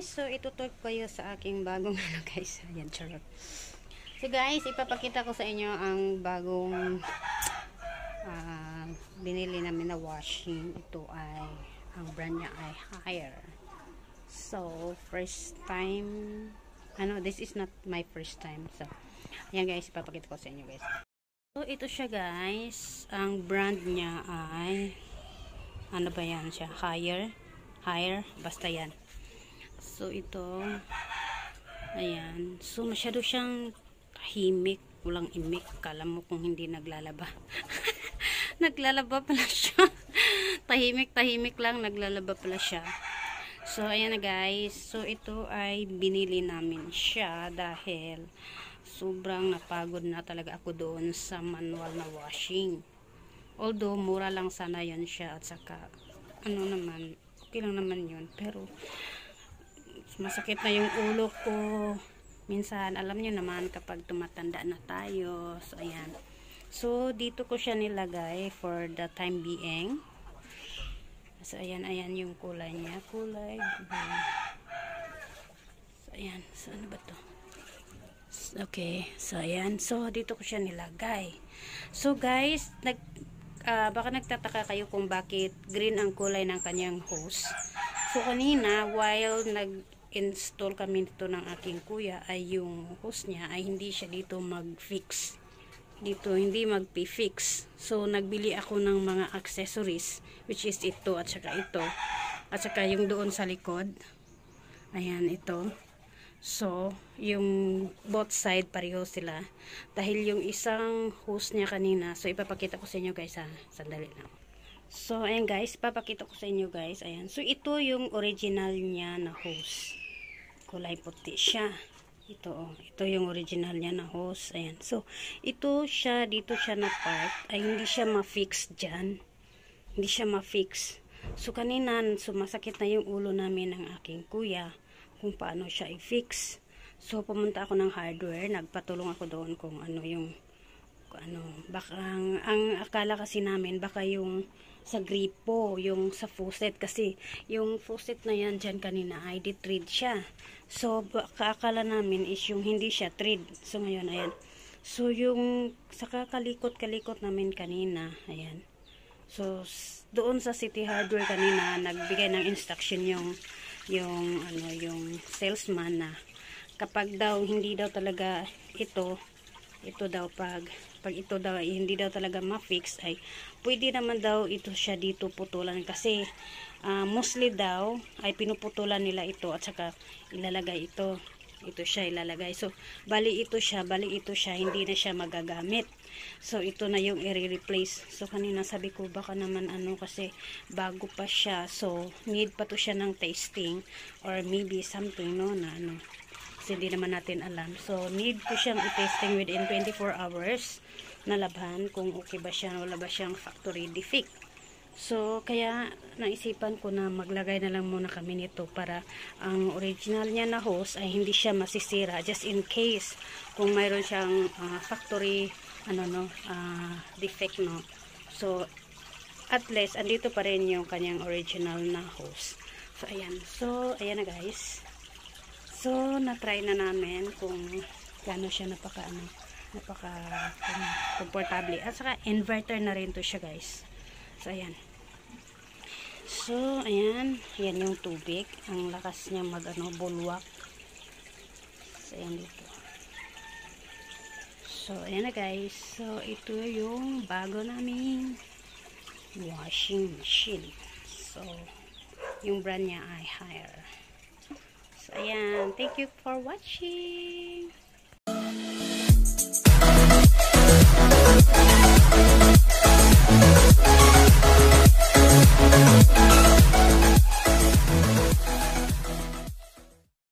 So itutur ko kayo sa aking bagong ano guys. Ayan, charot. So guys, ipapakita ko sa inyo ang bagong binili namin na washing. Ito ay, ang brand niya ay Haier. So, first time, this is not my first time. So, ayan guys, ipapakita ko sa inyo guys. So, ito siya guys. Ang brand niya ay, ano ba yan siya? Haier, basta yan. So, ito, ayan. So, masyado siyang tahimik, walang imik. Kala mo kung hindi naglalaba. Naglalaba pala siya. Tahimik lang, naglalaba pala siya. So, ayan na guys. So, ito ay binili namin siya dahil sobrang napagod na talaga ako doon sa manual na washing. Although, mura lang sana yun siya at saka, okay lang naman yun. Pero, masakit na yung ulo ko. Minsan, alam nyo naman kapag tumatanda na tayo. So, ayan. So, dito ko siya nilagay for the time being. So, ayan yung kulay niya. Kulay blue. So, ayan. So, ano ba to? Okay. So, ayan. So, dito ko siya nilagay. So, guys, baka nagtataka kayo kung bakit green ang kulay ng kanyang hose. So, kanina, while install kami dito ng aking kuya ay yung hose niya ay hindi siya dito mag-fix. Dito hindi mag-fix. So nagbili ako ng mga accessories which is ito at saka ito. At saka yung doon sa likod. Ayan ito. So yung both side pareho sila. Dahil yung isang hose niya kanina. So ipapakita ko sa inyo guys ha. Sandali lang. So, ayan guys, papakita ko sa inyo guys. Ayan. So, ito yung original niya na hose. Kulay puti siya. Ito yung original niya na hose. Ayan. So, dito siya na part. Ay, hindi siya ma-fix dyan. Hindi siya ma-fix. So, kanina, sumasakit na yung ulo namin ng aking kuya kung paano siya i-fix. So, pumunta ako ng hardware. Nagpatulong ako doon kung baka ang akala kasi namin baka yung sa gripo, yung sa faucet kasi yung faucet na yan dyan kanina ay di-thread siya. So baka akala namin is yung hindi siya thread. So ngayon ayan. So yung sa kalikot namin kanina, ayan. So doon sa City Hardware kanina nagbigay ng instruction yung salesman na kapag daw hindi daw talaga ito daw pag ito daw ay hindi daw talaga ma-fix ay pwede naman daw ito siya dito putulan kasi mostly daw ay pinuputulan nila ito at saka ilalagay ito siya ilalagay. So bali ito siya hindi na siya magagamit. So ito na yung i-replace. So kanina sabi ko baka naman kasi bago pa siya. So need pa to siya ng testing or maybe something na hindi naman natin alam. So, need ko siyang i-testing within 24 hours na labhan kung okay ba siya, wala ba siyang factory defect. So, kaya naisipan ko na maglagay na lang muna kami nito para ang original niya na hose ay hindi siya masisira just in case kung mayroon siyang factory defect So, at least andito pa rin yung kanyang original na hose. So, ayan. So, ayan na guys. So, na-try na namin kung gaano siya komportable. At saka, inverter na rin to siya, guys. So, ayan. So, ayan. Ayan yung tubig. Ang lakas niya bulwak. So, ayan dito. So, ayan na, guys. So, ito yung bago naming washing machine. So, yung brand niya ay Haier. So, ayan. Thank you for watching.